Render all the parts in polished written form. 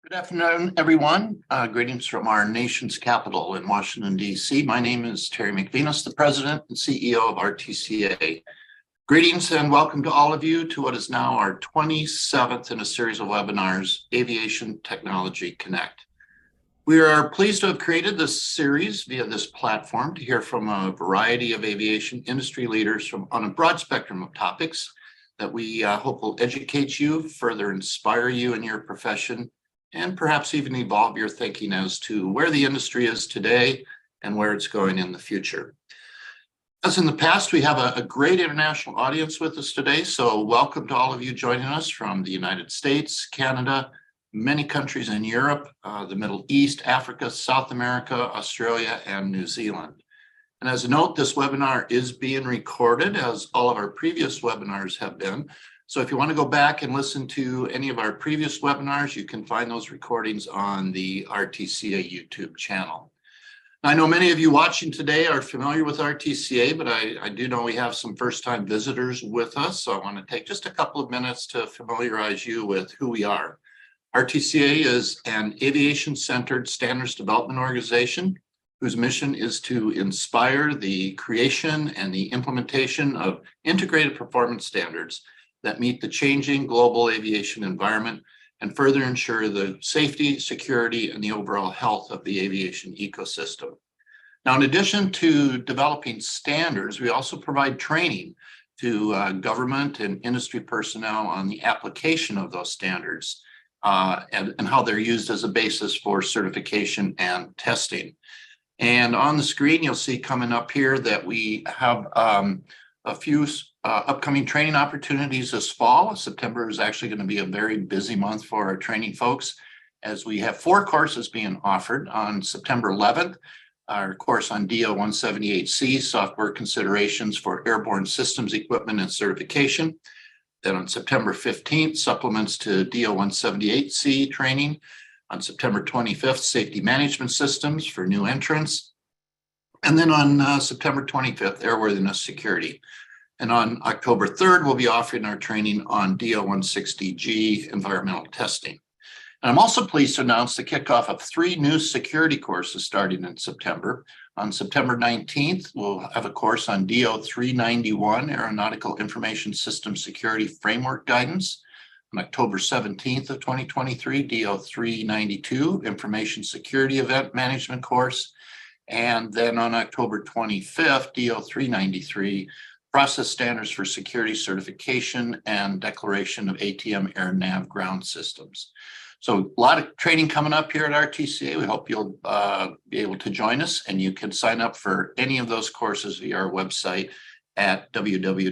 Good afternoon, everyone. Greetings from our nation's capital in Washington, D.C. My name is Terry McVenas, the President and CEO of RTCA. Greetings and welcome to all of you to what is now our 27th in a series of webinars, Aviation Technology Connect. We are pleased to have created this series via this platform to hear from a variety of aviation industry leaders on a broad spectrum of topics that we hope will educate you, further inspire you in your profession, and perhaps even evolve your thinking as to where the industry is today and where it's going in the future. As in the past, we have a great international audience with us today, so welcome to all of you joining us from the United States, Canada, many countries in Europe, the Middle East, Africa, South America, Australia, and New Zealand. And as a note, this webinar is being recorded, as all of our previous webinars have been. So if you want to go back and listen to any of our previous webinars, you can find those recordings on the RTCA YouTube channel. I know many of you watching today are familiar with RTCA, but I do know we have some first-time visitors with us. So I want to take just a couple of minutes to familiarize you with who we are. RTCA is an aviation-centered standards development organization whose mission is to inspire the creation and the implementation of integrated performance standards that meet the changing global aviation environment and further ensure the safety, security, and the overall health of the aviation ecosystem. Now, in addition to developing standards, we also provide training to government and industry personnel on the application of those standards and how they're used as a basis for certification and testing. And on the screen, you'll see coming up here that we have a few upcoming training opportunities this fall. September is actually going to be a very busy month for our training folks, as we have 4 courses being offered. On September 11th, our course on DO-178C, Software Considerations for Airborne Systems Equipment and Certification. Then on September 15th, supplements to DO-178C training. On September 25th, Safety Management Systems for new entrants. And then on September 25th, Airworthiness Security. And on October 3rd, we'll be offering our training on DO-160G environmental testing. And I'm also pleased to announce the kickoff of 3 new security courses starting in September. On September 19th, we'll have a course on DO-391, Aeronautical Information Systems Security Framework Guidance. On October 17th of 2023, DO-392, Information Security Event Management course. And then on October 25th, DO-393, Process Standards for Security Certification and Declaration of ATM Air Nav Ground Systems. So a lot of training coming up here at RTCA. We hope you'll be able to join us, and you can sign up for any of those courses via our website at www.rtca.org.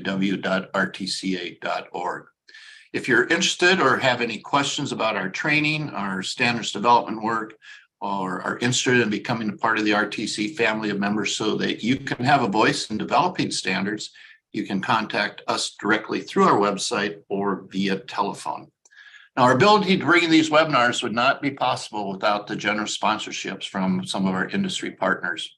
If you're interested or have any questions about our training, our standards development work, or are interested in becoming a part of the RTC family of members so that you can have a voice in developing standards, you can contact us directly through our website or via telephone. Now, our ability to bring these webinars would not be possible without the generous sponsorships from some of our industry partners.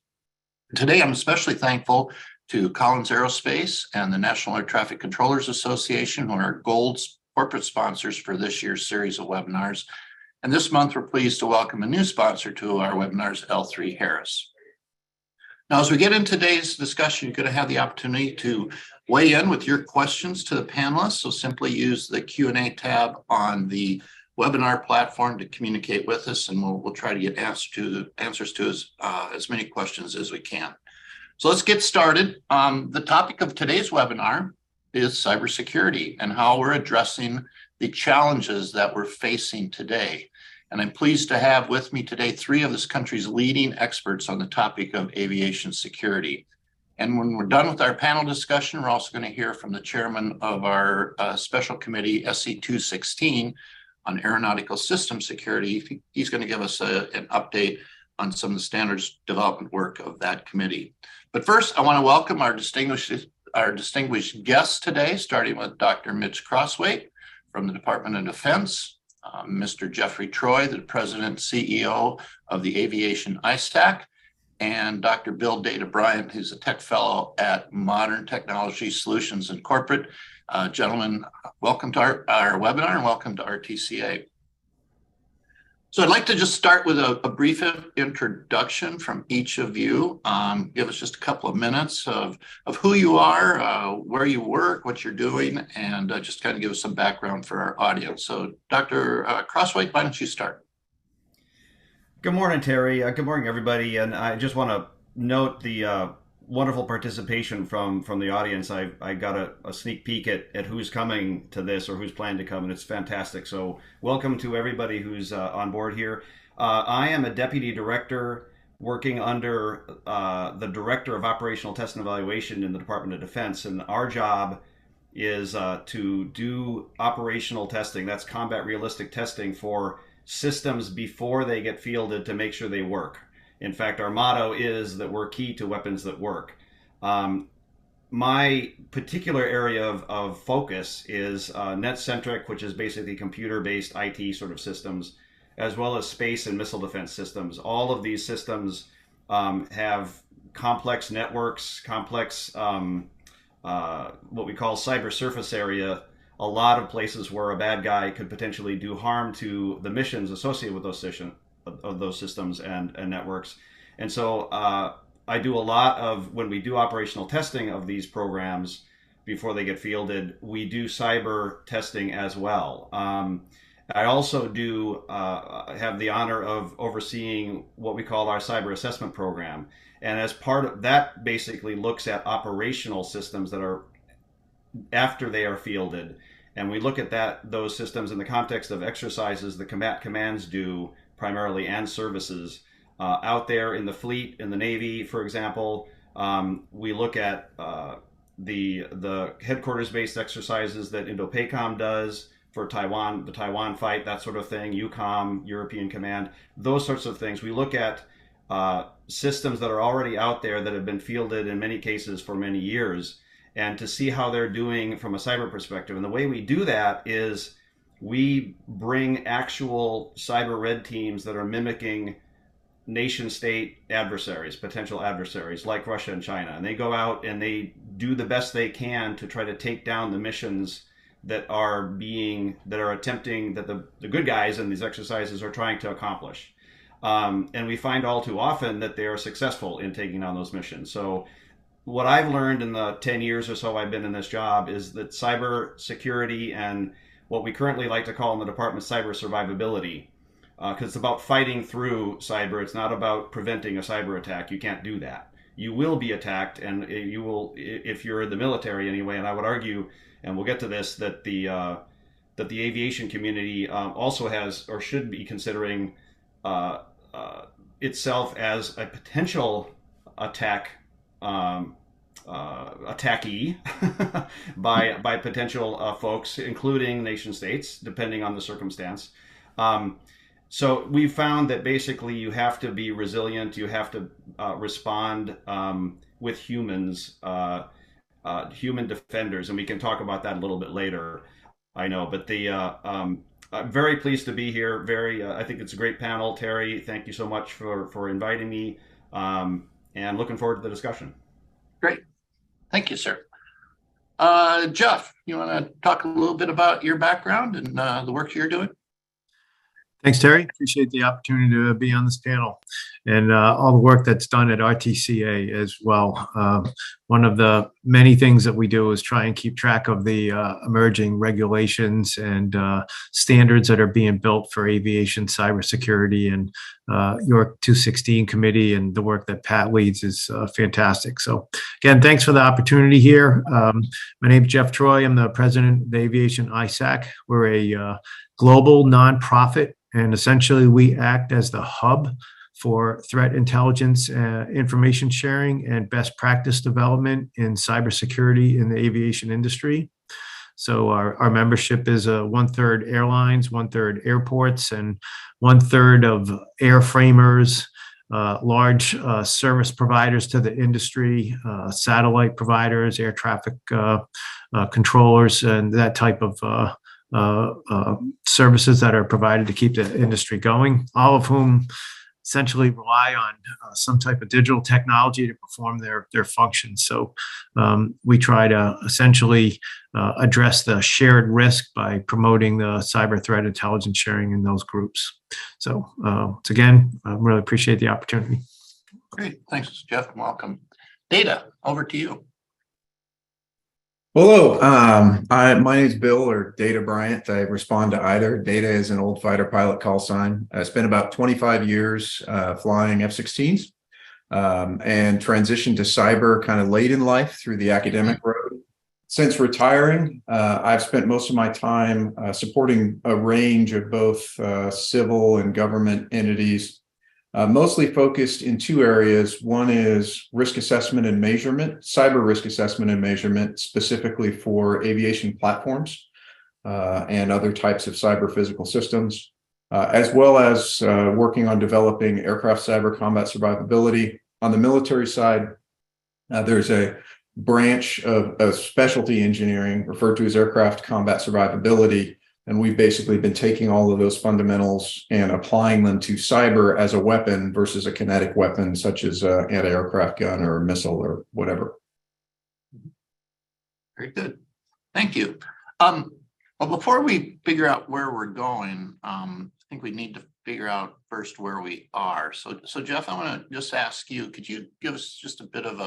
Today, I'm especially thankful to Collins Aerospace and the National Air Traffic Controllers Association, who are our gold corporate sponsors for this year's series of webinars. And this month, we're pleased to welcome a new sponsor to our webinars, L3Harris. Now, as we get into today's discussion, you're going to have the opportunity to weigh in with your questions to the panelists. So simply use the Q&A tab on the webinar platform to communicate with us, and we'll try to get answers to as many questions as we can. So let's get started. The topic of today's webinar is cybersecurity and how we're addressing the challenges that we're facing today. And I'm pleased to have with me today 3 of this country's leading experts on the topic of aviation security. And when we're done with our panel discussion, we're also going to hear from the chairman of our special committee, SC216, on Aeronautical Systems Security. He's going to give us an update on some of the standards development work of that committee. But first, I want to welcome our distinguished guests today, starting with Dr. Mitch Crosswaite from the Department of Defense, Mr. Jeffrey Troy, the President and CEO of the Aviation ISTAC, and Dr. Bill Data Bryant, who's a tech fellow at Modern Technology Solutions and Corporate. Gentlemen, welcome to our webinar and welcome to RTCA. So I'd like to just start with a brief introduction from each of you. Give us just a couple of minutes of who you are, where you work, what you're doing, and just kind of give us some background for our audience. So Dr. Crosswhite, why don't you start? Good morning, Terry. Good morning, everybody. And I just want to note the wonderful participation from the audience. I got a sneak peek at who's coming to this or who's planning to come, and it's fantastic. So welcome to everybody who's on board here. I am a deputy director working under the director of operational test and evaluation in the Department of Defense, and our job is to do operational testing. That's combat realistic testing for systems before they get fielded to make sure they work. In fact, our motto is that we're key to weapons that work. My particular area of focus is net-centric, which is basically computer-based IT sort of systems, as well as space and missile defense systems. All of these systems have complex networks, complex what we call cyber surface area, a lot of places where a bad guy could potentially do harm to the missions associated with those systems and networks. And so I do a lot of, when we do operational testing of these programs before they get fielded, we do cyber testing as well. I also do have the honor of overseeing what we call our cyber assessment program. And as part of that, basically looks at operational systems that are after they are fielded. And we look at those systems in the context of exercises the combat commands do primarily, and services out there in the fleet, in the Navy, for example. We look at the headquarters-based exercises that INDOPACOM does for Taiwan, the Taiwan fight, that sort of thing, EUCOM, European Command, those sorts of things. We look at systems that are already out there that have been fielded in many cases for many years, and to see how they're doing from a cyber perspective. And the way we do that is we bring actual cyber red teams that are mimicking nation state adversaries, potential adversaries like Russia and China. And they go out and they do the best they can to try to take down the missions that are attempting, that the good guys in these exercises are trying to accomplish. And we find all too often that they are successful in taking down those missions. So what I've learned in the 10 years or so I've been in this job is that cyber security, and what we currently like to call in the department cyber survivability, because it's about fighting through cyber. It's not about preventing a cyber attack. You can't do that. You will be attacked, and you will, if you're in the military anyway. And I would argue, and we'll get to this, that the aviation community also has, or should be considering itself as a potential attackee by potential folks, including nation states, depending on the circumstance. So we found that basically you have to be resilient. You have to respond with humans, human defenders, and we can talk about that a little bit later, I know. But I'm very pleased to be here. I think it's a great panel. Terry, thank you so much for inviting me, and looking forward to the discussion. Great. Thank you, sir. Jeff, you want to talk a little bit about your background and the work you're doing? Thanks, Terry. Appreciate the opportunity to be on this panel and all the work that's done at RTCA as well. One of the many things that we do is try and keep track of the emerging regulations and standards that are being built for aviation cybersecurity, and York 216 committee and the work that Pat leads is fantastic. So again, thanks for the opportunity here. My name is Jeff Troy. I'm the president of Aviation ISAC. We're a global nonprofit, and essentially we act as the hub for threat intelligence, information sharing, and best practice development in cybersecurity in the aviation industry. So our membership is 1/3 airlines, 1/3 airports, and 1/3 of airframers, large service providers to the industry, satellite providers, air traffic controllers, and that type of services that are provided to keep the industry going, all of whom essentially rely on some type of digital technology to perform their functions. So we try to essentially address the shared risk by promoting the cyber threat intelligence sharing in those groups. So once again, I really appreciate the opportunity. Great. Thanks, Jeff. Welcome. Data, over to you. Hello, my name is Bill, or Data Bryant. I respond to either. Data is an old fighter pilot call sign. I spent about 25 years flying F-16s and transitioned to cyber kind of late in life through the academic road. Since retiring, I've spent most of my time supporting a range of both civil and government entities, mostly focused in two areas. One is risk assessment and measurement, cyber risk assessment and measurement, specifically for aviation platforms and other types of cyber physical systems, as well as working on developing aircraft cyber combat survivability. On the military side, there's a branch of specialty engineering referred to as aircraft combat survivability. And we've basically been taking all of those fundamentals and applying them to cyber as a weapon versus a kinetic weapon, such as an anti-aircraft gun or a missile or whatever. Very good. Thank you. Well, before we figure out where we're going, I think we need to figure out first where we are. So Jeff, I want to just ask you, could you give us just a bit of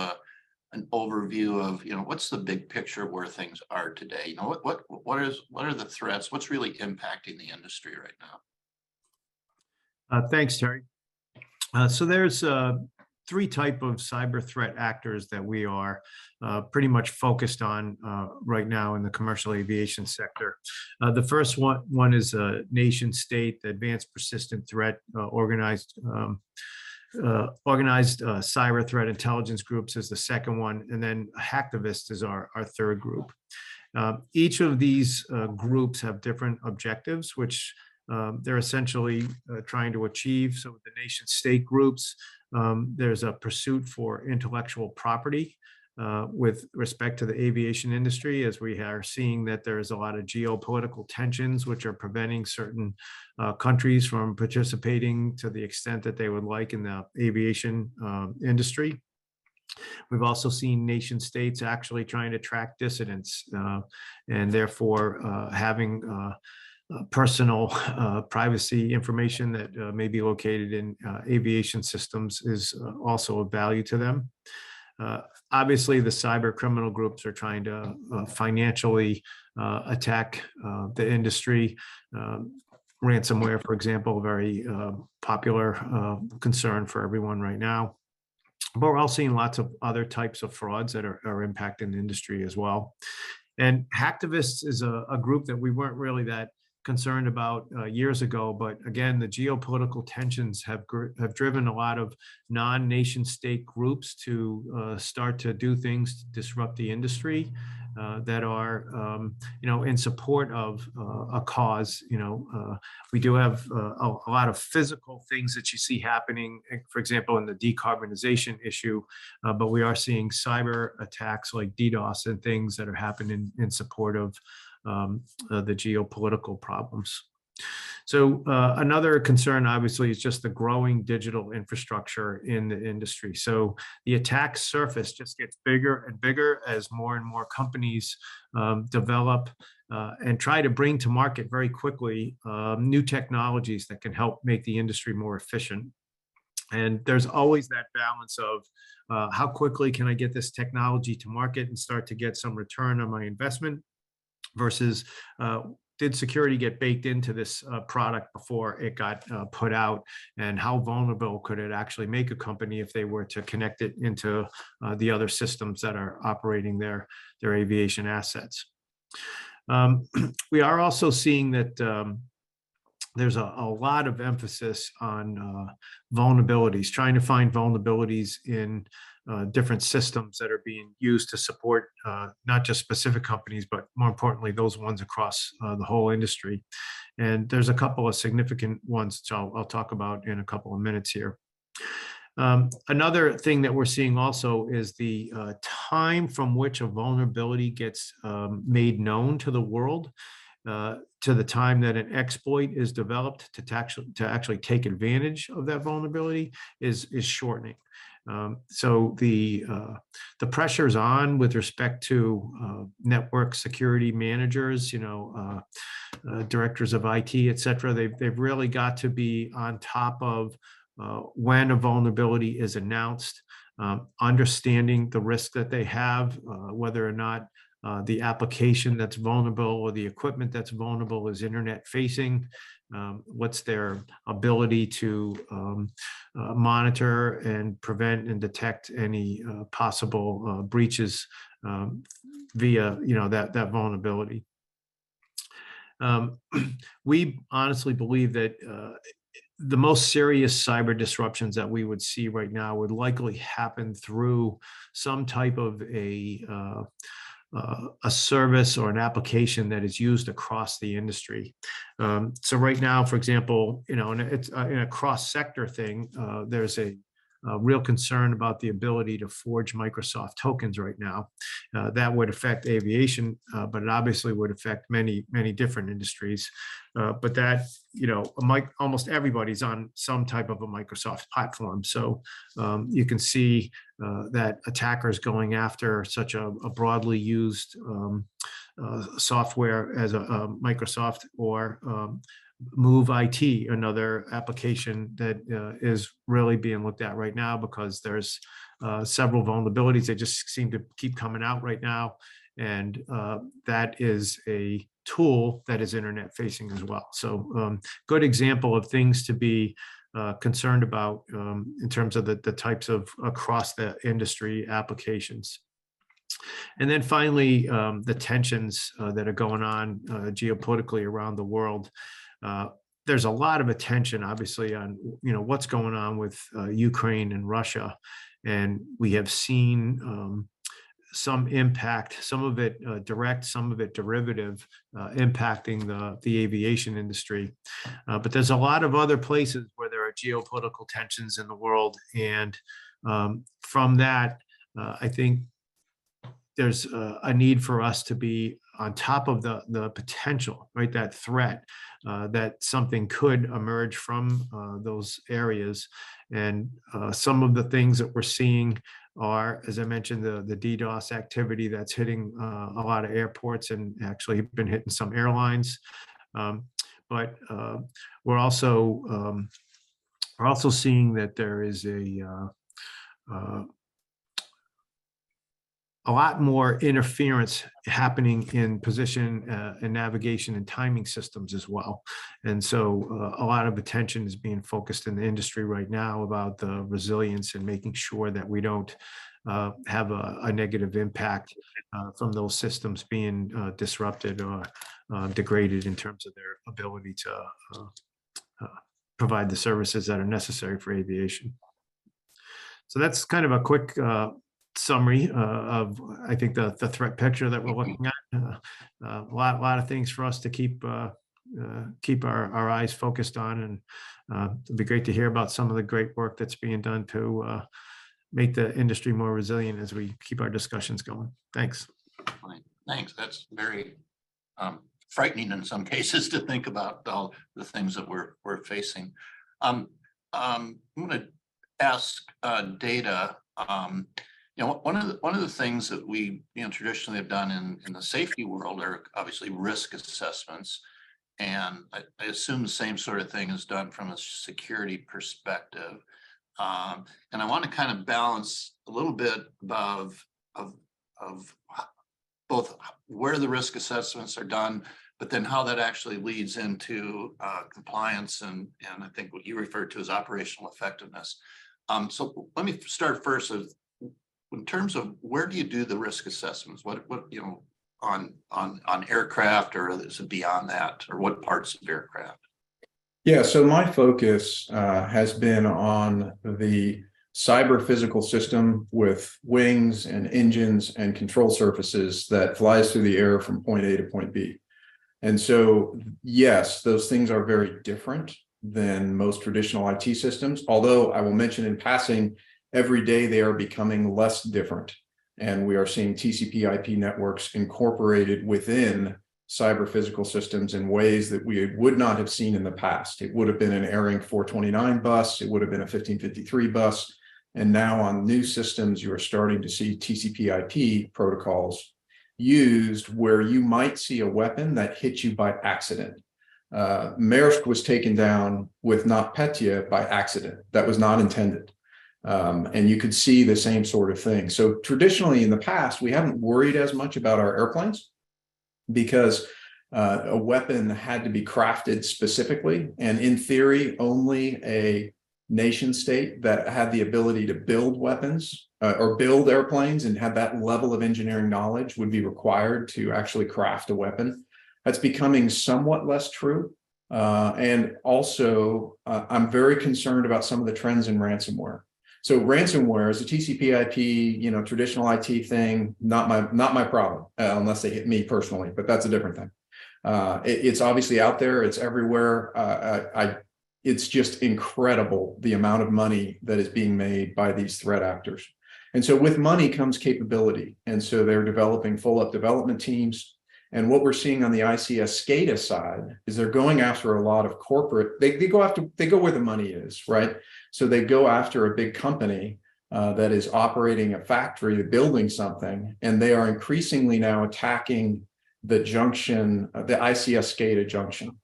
an overview of, what's the big picture of where things are today? What are the threats? What's really impacting the industry right now? Thanks, Terry. So there's three type of cyber threat actors that we are pretty much focused on right now in the commercial aviation sector. The first one is a nation state, advanced persistent threat, organized cyber threat intelligence groups is the second one, and then hacktivists is our third group. Each of these groups have different objectives, which they're essentially trying to achieve. So with the nation state groups, there's a pursuit for intellectual property with respect to the aviation industry, as we are seeing that there's a lot of geopolitical tensions which are preventing certain countries from participating to the extent that they would like in the aviation industry. We've also seen nation states actually trying to track dissidents and therefore having personal privacy information that may be located in aviation systems is also of value to them. Obviously, the cyber criminal groups are trying to financially attack the industry. Ransomware, for example, a very popular concern for everyone right now. But we're also seeing lots of other types of frauds that are impacting the industry as well. And hacktivists is a group that we weren't really that concerned about years ago, but again, the geopolitical tensions have driven a lot of non-nation state groups to start to do things to disrupt the industry that are, in support of a cause. We do have a lot of physical things that you see happening, for example, in the decarbonization issue, but we are seeing cyber attacks like DDoS and things that are happening in support of the geopolitical problems. So another concern, obviously, is just the growing digital infrastructure in the industry. So the attack surface just gets bigger and bigger as more and more companies develop and try to bring to market very quickly new technologies that can help make the industry more efficient. And there's always that balance of how quickly can I get this technology to market and start to get some return on my investment versus did security get baked into this product before it got put out, and how vulnerable could it actually make a company if they were to connect it into the other systems that are operating their aviation assets. We are also seeing that there's a lot of emphasis on vulnerabilities, trying to find vulnerabilities in different systems that are being used to support not just specific companies, but more importantly, those ones across the whole industry. And there's a couple of significant ones, which I'll talk about in a couple of minutes here. Another thing that we're seeing also is the time from which a vulnerability gets made known to the world. to the time that an exploit is developed to actually take advantage of that vulnerability is shortening. So the pressure is on with respect to network security managers, directors of IT, et cetera. They've really got to be on top of when a vulnerability is announced, understanding the risk that they have, whether or not the application that's vulnerable or the equipment that's vulnerable is internet facing, what's their ability to monitor and prevent and detect any possible breaches via that vulnerability. We honestly believe that the most serious cyber disruptions that we would see right now would likely happen through some type of a service or an application that is used across the industry. So right now, for example, in a cross-sector thing, there's a real concern about the ability to forge Microsoft tokens right now. That would affect aviation, but it obviously would affect many, many different industries. But that, almost everybody's on some type of a Microsoft platform. So you can see that attackers going after such a broadly used software as a Microsoft or Move IT, another application that is really being looked at right now because there's several vulnerabilities that just seem to keep coming out right now. And that is a tool that is internet facing as well. So good example of things to be concerned about in terms of the types of across the industry applications. And then finally, the tensions that are going on geopolitically around the world. There's a lot of attention, obviously, on what's going on with Ukraine and Russia, and we have seen some impact, some of it direct, some of it derivative, impacting the aviation industry. But there's a lot of other places where there are geopolitical tensions in the world, and from that, I think there's a need for us to be on top of the potential, right? That threat that something could emerge from those areas. And some of the things that we're seeing are, as I mentioned, the DDoS activity that's hitting a lot of airports and actually been hitting some airlines. But we're also seeing that there is a lot more interference happening in position and navigation and timing systems as well. And so a lot of attention is being focused in the industry right now about the resilience and making sure that we don't have a negative impact from those systems being disrupted or degraded in terms of their ability to provide the services that are necessary for aviation. So that's kind of a quick summary of, I think, the threat picture that we're looking at. A lot of things for us to keep our eyes focused on, and it'd be great to hear about some of the great work that's being done to make the industry more resilient as we keep our discussions going. Thanks. Thanks. That's very frightening in some cases to think about all the things that we're facing. I'm going to ask Data. One of the things that we traditionally have done in the safety world are obviously risk assessments, and I assume the same sort of thing is done from a security perspective. And I want to kind of balance a little bit of both where the risk assessments are done, but then how that actually leads into compliance and I think what you referred to as operational effectiveness. So let me start first with, in terms of where do you do the risk assessments? What on aircraft, or is it beyond that, or what parts of aircraft? Yeah, so my focus has been on the cyber physical system with wings and engines and control surfaces that flies through the air from point A to point B. And so, yes, those things are very different than most traditional IT systems, although I will mention in passing, every day they are becoming less different. And we are seeing TCP/IP networks incorporated within cyber physical systems in ways that we would not have seen in the past. It would have been an ARINC 429 bus, it would have been a 1553 bus, and now on new systems, you are starting to see TCP/IP protocols used where you might see a weapon that hit you by accident. Maersk was taken down with NotPetya by accident. That was not intended. And you could see the same sort of thing. So traditionally in the past, we haven't worried as much about our airplanes because a weapon had to be crafted specifically. And in theory, only a nation state that had the ability to build weapons or build airplanes and had that level of engineering knowledge would be required to actually craft a weapon. That's becoming somewhat less true. And also, I'm very concerned about some of the trends in ransomware. So ransomware is a TCP/IP, traditional IT thing, not my problem, unless they hit me personally, but that's a different thing. It's obviously out there, it's everywhere. It's just incredible the amount of money that is being made by these threat actors. And so with money comes capability. And so they're developing full-up development teams. And what we're seeing on the ICS SCADA side is they're going after a lot of corporate, they go where the money is, right? So they go after a big company that is operating a factory, building something, and they are increasingly now attacking the junction, the ICS SCADA junction.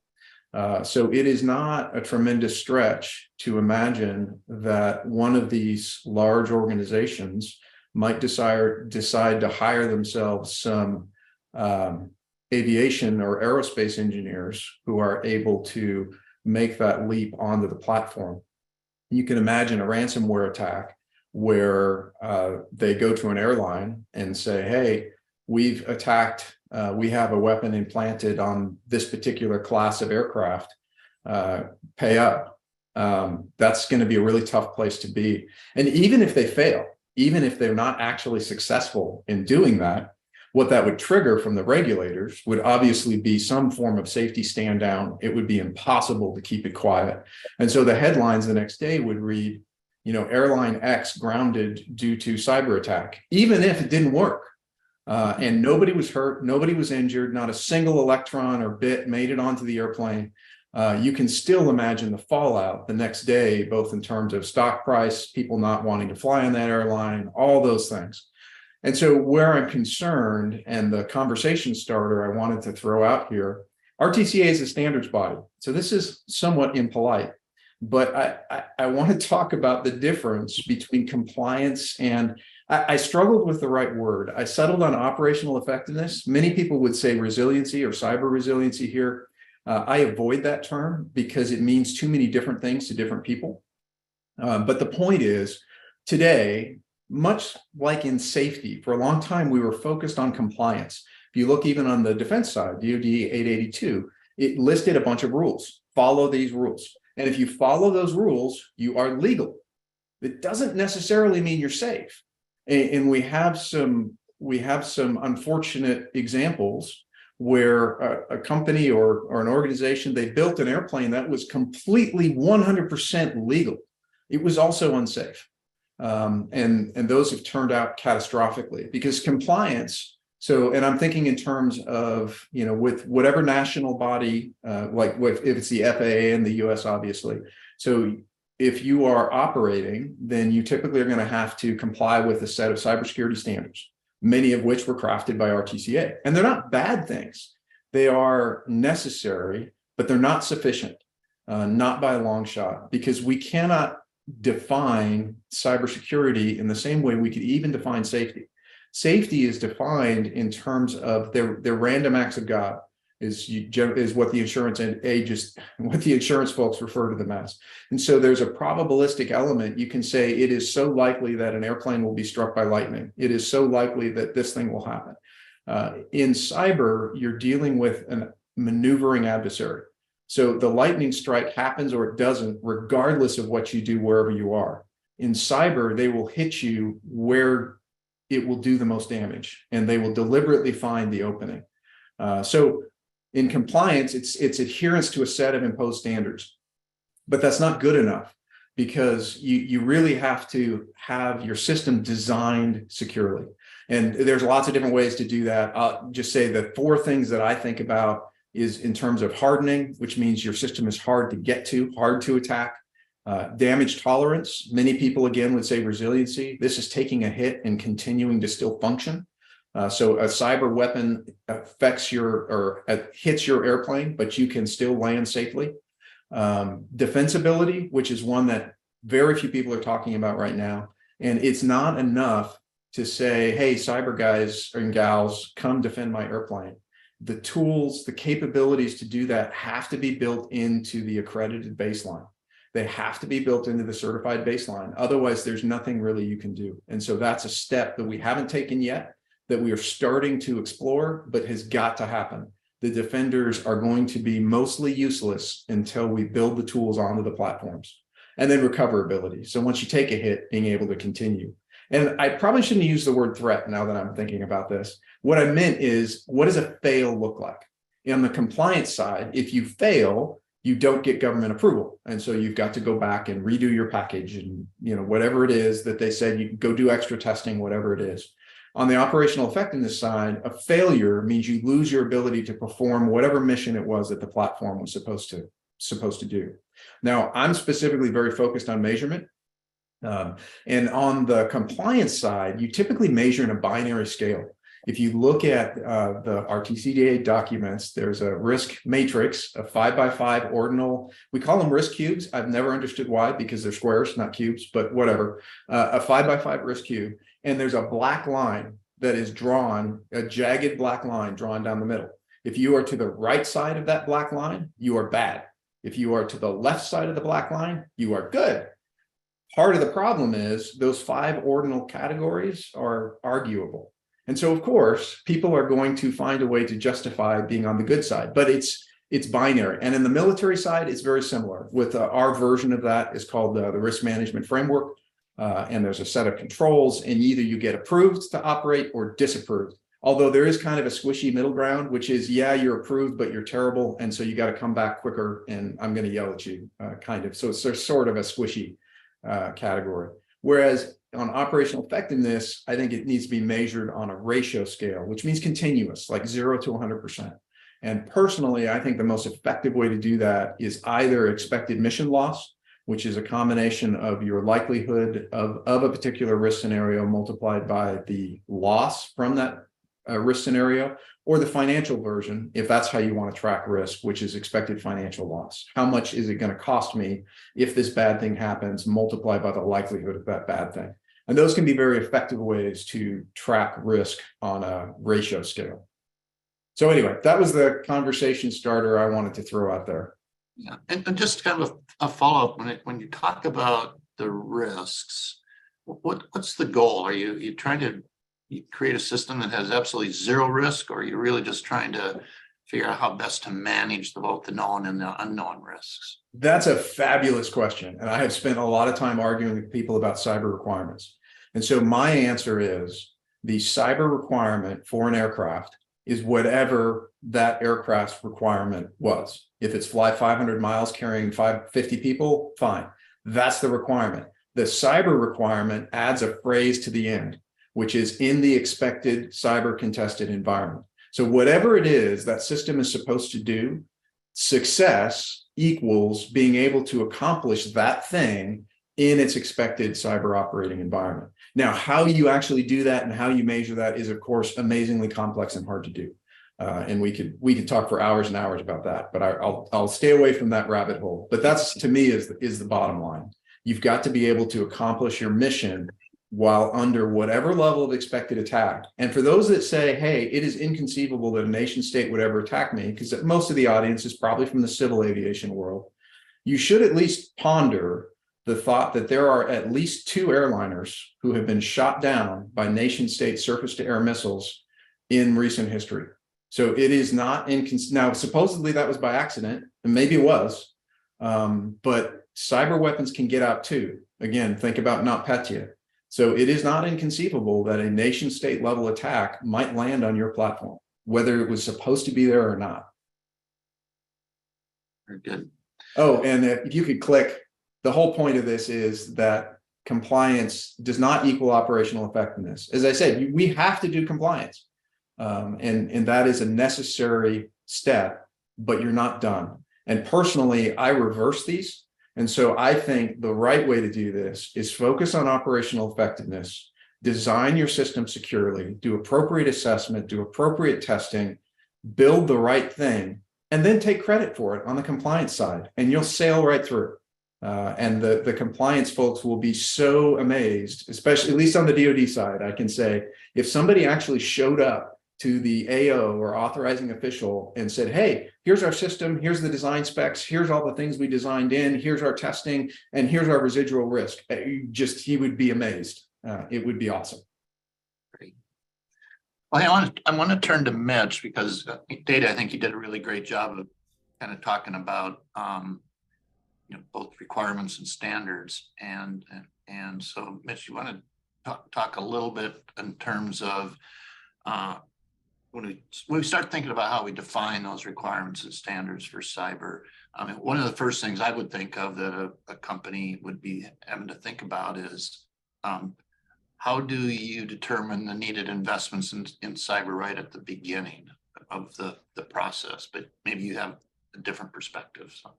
So it is not a tremendous stretch to imagine that one of these large organizations might decide to hire themselves some aviation or aerospace engineers who are able to make that leap onto the platform. You can imagine a ransomware attack where they go to an airline and say, hey, we've attacked, we have a weapon implanted on this particular class of aircraft, pay up. That's going to be a really tough place to be. And even if they fail, even if they're not actually successful in doing that, what that would trigger from the regulators would obviously be some form of safety stand down. It would be impossible to keep it quiet. And so the headlines the next day would read, airline X grounded due to cyber attack, even if it didn't work. And nobody was hurt, nobody was injured, not a single electron or bit made it onto the airplane. You can still imagine the fallout the next day, both in terms of stock price, people not wanting to fly on that airline, all those things. And so where I'm concerned, and the conversation starter I wanted to throw out here, RTCA is a standards body. So this is somewhat impolite, but I want to talk about the difference between compliance and, I struggled with the right word. I settled on operational effectiveness. Many people would say resiliency or cyber resiliency here. I avoid that term because it means too many different things to different people. But the point is, today, much like in safety, for a long time, we were focused on compliance. If you look even on the defense side, DoD 882, it listed a bunch of rules. Follow these rules. And if you follow those rules, you are legal. It doesn't necessarily mean you're safe. And we have some unfortunate examples where a company or an organization, they built an airplane that was completely 100% legal. It was also unsafe. And those have turned out catastrophically because compliance. So, and I'm thinking in terms of, with whatever national body, if it's the FAA in the US, obviously. So if you are operating, then you typically are going to have to comply with a set of cybersecurity standards, many of which were crafted by RTCA. And they're not bad things. They are necessary, but they're not sufficient, not by a long shot, because we cannot define cybersecurity in the same way we could even define safety. Safety is defined in terms of their random acts of God, is what the insurance folks refer to them as. And so there's a probabilistic element. You can say it is so likely that an airplane will be struck by lightning. It is so likely that this thing will happen. In cyber, you're dealing with a maneuvering adversary. So the lightning strike happens or it doesn't, regardless of what you do wherever you are. In cyber, they will hit you where it will do the most damage, and they will deliberately find the opening. So in compliance, it's adherence to a set of imposed standards, but that's not good enough because you really have to have your system designed securely. And there's lots of different ways to do that. I'll just say the 4 things that I think about is in terms of hardening, which means your system is hard to get to, hard to attack. Damage tolerance. Many people, again, would say resiliency. This is taking a hit and continuing to still function. So a cyber weapon affects hits your airplane, but you can still land safely. Defensibility, which is one that very few people are talking about right now. And it's not enough to say, hey, cyber guys and gals, come defend my airplane. The tools, the capabilities to do that have to be built into the accredited baseline. They have to be built into the certified baseline. Otherwise, there's nothing really you can do. And so that's a step that we haven't taken yet, that we are starting to explore, but has got to happen. The defenders are going to be mostly useless until we build the tools onto the platforms. And then recoverability. So once you take a hit, being able to continue. And I probably shouldn't use the word threat now that I'm thinking about this. What I meant is, what does a fail look like? On the compliance side, if you fail, you don't get government approval. And so you've got to go back and redo your package and, whatever it is that they said, you can go do extra testing, whatever it is. On the operational effectiveness side, a failure means you lose your ability to perform whatever mission it was that the platform was supposed to do. Now, I'm specifically very focused on measurement. And on the compliance side, you typically measure in a binary scale. If you look at the RTCDA documents, there's a risk matrix, a 5x5 ordinal. We call them risk cubes. I've never understood why, because they're squares, not cubes, but whatever. A 5x5 risk cube. And there's a black line that is drawn, a jagged black line drawn down the middle. If you are to the right side of that black line, you are bad. If you are to the left side of the black line, you are good. Part of the problem is those 5 ordinal categories are arguable. And so, of course, people are going to find a way to justify being on the good side, but it's binary. And in the military side, it's very similar. With our version of that is called the risk management framework. And there's a set of controls, and either you get approved to operate or disapproved. Although there is kind of a squishy middle ground, which is, yeah, you're approved, but you're terrible. And so you got to come back quicker and I'm going to yell at you, kind of. So it's sort of a squishy category. Whereas on operational effectiveness, I think it needs to be measured on a ratio scale, which means continuous, like 0 to 100%. And personally, I think the most effective way to do that is either expected mission loss, which is a combination of your likelihood of a particular risk scenario multiplied by the loss from that risk scenario, or the financial version, if that's how you want to track risk, which is expected financial loss. How much is it going to cost me if this bad thing happens, multiplied by the likelihood of that bad thing? And those can be very effective ways to track risk on a ratio scale. So anyway, that was the conversation starter I wanted to throw out there. Yeah, and just kind of a follow-up, when you talk about the risks, what's the goal? Are you trying to create a system that has absolutely zero risk, or are you really just trying to figure out how best to manage both the known and the unknown risks? That's a fabulous question. And I have spent a lot of time arguing with people about cyber requirements. And so my answer is the cyber requirement for an aircraft is whatever that aircraft's requirement was. If it's fly 500 miles carrying 50 people, fine. That's the requirement. The cyber requirement adds a phrase to the end, which is in the expected cyber contested environment. So whatever it is that system is supposed to do, success equals being able to accomplish that thing in its expected cyber operating environment. Now, how you actually do that and how you measure that is, of course, amazingly complex and hard to do. And we could talk for hours and hours about that, but I'll stay away from that rabbit hole. But that's, to me, is the bottom line. You've got to be able to accomplish your mission while under whatever level of expected attack. And for those that say, hey, it is inconceivable that a nation state would ever attack me, because most of the audience is probably from the civil aviation world, you should at least ponder the thought that there are at least 2 airliners who have been shot down by nation state surface to air missiles in recent history. So it is not now, supposedly that was by accident, and maybe it was, but cyber weapons can get out too. Again, think about NotPetya. So it is not inconceivable that a nation state level attack might land on your platform, whether it was supposed to be there or not. Very good. Oh, and if you could click, the whole point of this is that compliance does not equal operational effectiveness. As I said, we have to do compliance. And that is a necessary step, but you're not done. And personally, I reverse these. And so I think the right way to do this is focus on operational effectiveness, design your system securely, do appropriate assessment, do appropriate testing, build the right thing, and then take credit for it on the compliance side, and you'll sail right through. And the compliance folks will be so amazed, especially at least on the DoD side. I can say if somebody actually showed up to the AO or authorizing official and said, hey, here's our system, here's the design specs, here's all the things we designed in, here's our testing, and here's our residual risk, he would be amazed. It would be awesome. Great. Well, I want to turn to Mitch because Data, I think you did a really great job of kind of talking about both requirements and standards, and so Mitch, you want to talk a little bit in terms of when we start thinking about how we define those requirements and standards for cyber. I mean, one of the first things I would think of that a company would be having to think about is how do you determine the needed investments in cyber right at the beginning of the process? But maybe you have a different perspective. So.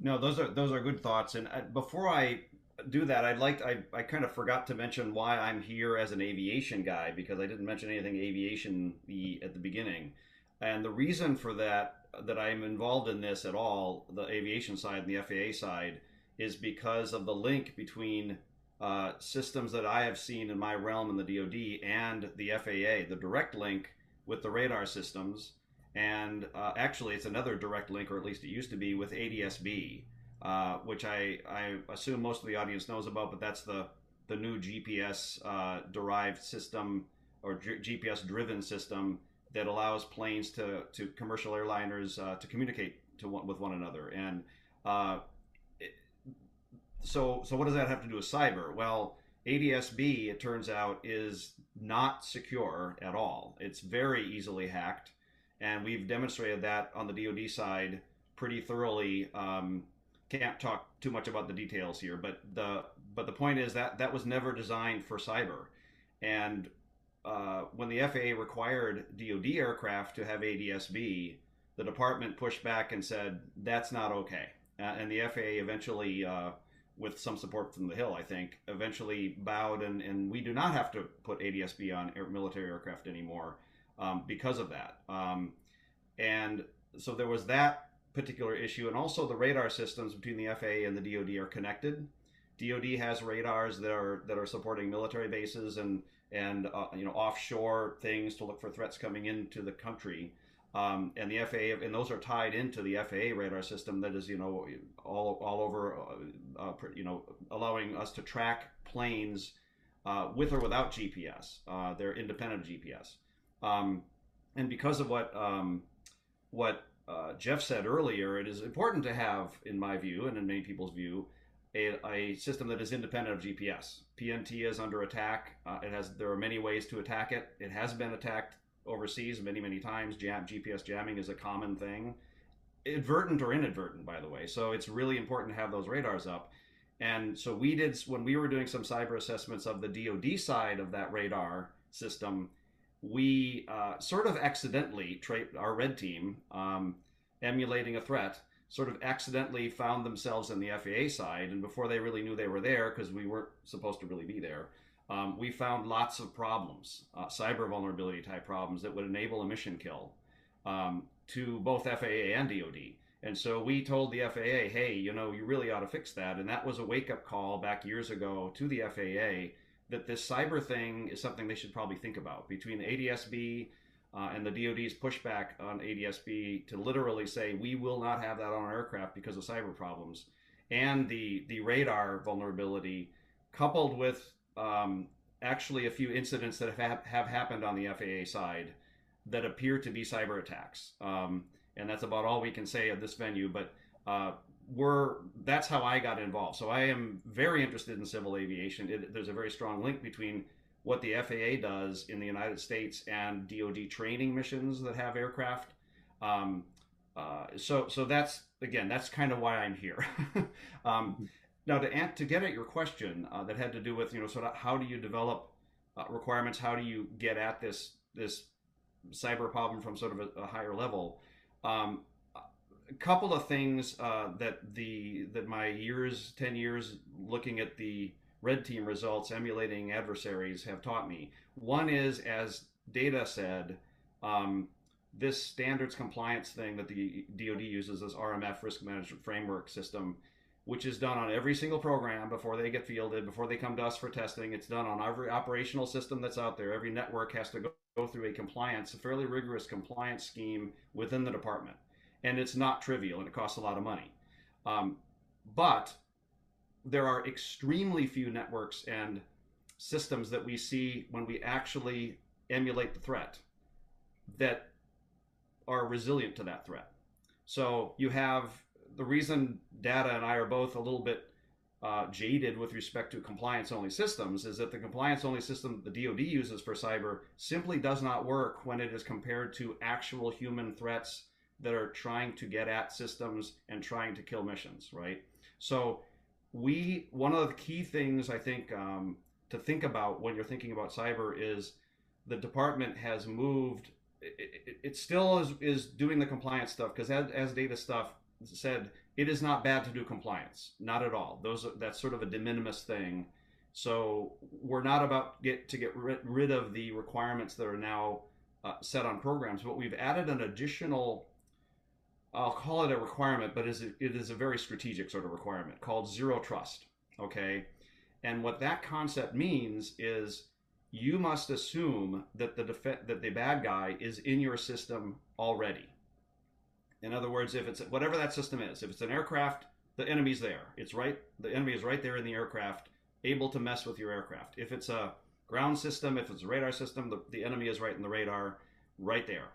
No, those are good thoughts. And before I do that, I kind of forgot to mention why I'm here as an aviation guy, because I didn't mention anything aviation at the beginning. And the reason for that I'm involved in this at all, the aviation side and the FAA side, is because of the link between systems that I have seen in my realm in the DoD and the FAA, the direct link with the radar systems. And actually, it's another direct link, or at least it used to be, with ADS-B, which I assume most of the audience knows about, but that's the new GPS derived system, or GPS-driven system that allows planes to commercial airliners to communicate with one another. And so what does that have to do with cyber? Well, ADS-B, it turns out, is not secure at all. It's very easily hacked. And we've demonstrated that on the DoD side pretty thoroughly. Can't talk too much about the details here, but the point is that was never designed for cyber. And when the FAA required DoD aircraft to have ADS-B, the department pushed back and said that's not okay. And the FAA eventually, with some support from the Hill, I think, eventually bowed, and we do not have to put ADS-B on military aircraft anymore. Because of that. And so there was that particular issue. And also the radar systems between the FAA and the DoD are connected. DoD has radars that are supporting military bases and offshore things to look for threats coming into the country. And the FAA, and those are tied into the FAA radar system that is, all over, allowing us to track planes with or without GPS. They're independent of GPS. And because of what Jeff said earlier, it is important to have, in my view and in many people's view, a system that is independent of GPS. PNT is under attack. There are many ways to attack it. It has been attacked overseas many, many times. GPS jamming is a common thing, advertent or inadvertent, by the way. So it's really important to have those radars up. And so we did, when we were doing some cyber assessments of the DoD side of that radar system, we sort of accidentally, our red team, emulating a threat, sort of accidentally found themselves in the FAA side. And before they really knew they were there, because we weren't supposed to really be there, we found lots of problems, cyber vulnerability type problems that would enable a mission kill to both FAA and DoD. And so we told the FAA, hey, you really ought to fix that. And that was a wake-up call back years ago to the FAA that this cyber thing is something they should probably think about. Between ADS-B and the DoD's pushback on ADS-B to literally say we will not have that on our aircraft because of cyber problems, and the radar vulnerability, coupled with actually a few incidents that have happened on the FAA side that appear to be cyber attacks. And that's about all we can say at this venue, but that's how I got involved. So I am very interested in civil aviation. There's a very strong link between what the FAA does in the United States and DoD training missions that have aircraft. So that's kind of why I'm here. now to get at your question that had to do with, sort of how do you develop requirements, how do you get at this cyber problem from sort of a higher level. A couple of things that my 10 years looking at the red team results emulating adversaries have taught me. One is, as Data said, this standards compliance thing that the DoD uses, this RMF, risk management framework system, which is done on every single program before they get fielded, before they come to us for testing. It's done on every operational system that's out there. Every network has to go through a fairly rigorous compliance scheme within the department. And it's not trivial, and it costs a lot of money. But there are extremely few networks and systems that we see when we actually emulate the threat that are resilient to that threat. So you have the reason Data and I are both a little bit jaded with respect to compliance-only systems is that the compliance-only system the DoD uses for cyber simply does not work when it is compared to actual human threats that are trying to get at systems and trying to kill missions, right? So one of the key things I think to think about when you're thinking about cyber is the department has moved. It still is doing the compliance stuff because as Data stuff said, it is not bad to do compliance, not at all. That's sort of a de minimis thing. So we're not about to get rid of the requirements that are now set on programs, but we've added an additional, I'll call it a requirement, but it is a very strategic sort of requirement called zero trust. Okay, and what that concept means is you must assume that the bad guy is in your system already. In other words, if it's whatever that system is, if it's an aircraft, the enemy's there. The enemy is right there in the aircraft, able to mess with your aircraft. If it's a ground system, if it's a radar system, the enemy is right in the radar, right there.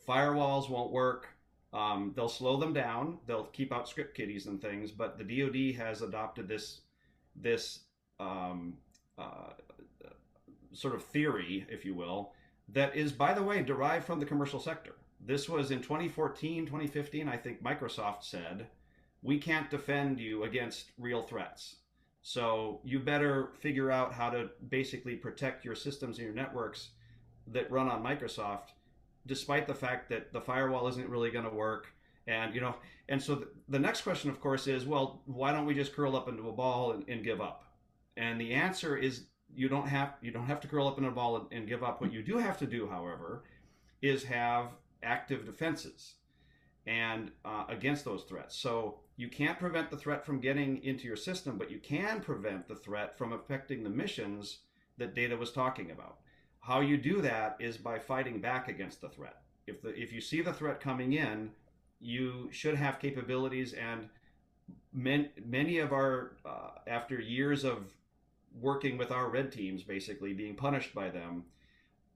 Firewalls won't work. They'll slow them down. They'll keep out script kiddies and things, but the DoD has adopted this sort of theory, if you will, that is, by the way, derived from the commercial sector. This was in 2014, 2015, I think Microsoft said, we can't defend you against real threats. So you better figure out how to basically protect your systems and your networks that run on Microsoft, despite the fact that the firewall isn't really going to work. And so the next question, of course, is, well, why don't we just curl up into a ball and give up? And the answer is you don't have to curl up in a ball and give up. What you do have to do, however, is have active defenses and against those threats. So you can't prevent the threat from getting into your system, but you can prevent the threat from affecting the missions that Data was talking about. How you do that is by fighting back against the threat. If you see the threat coming in, you should have capabilities, and many of our after years of working with our red teams, basically being punished by them,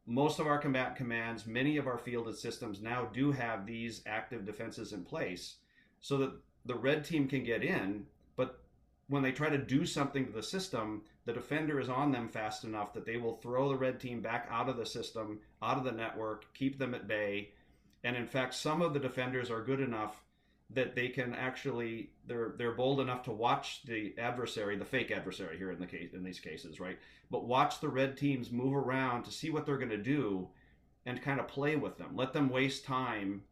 most of our combatant commands, many of our fielded systems now do have these active defenses in place so that the red team can get in, but when they try to do something to the system, the defender is on them fast enough that they will throw the red team back out of the system, out of the network, keep them at bay. And in fact, some of the defenders are good enough that they can actually, they're bold enough to watch the adversary, the fake adversary here in these cases, right? But watch the red teams move around to see what they're going to do and kind of play with them. Let them waste time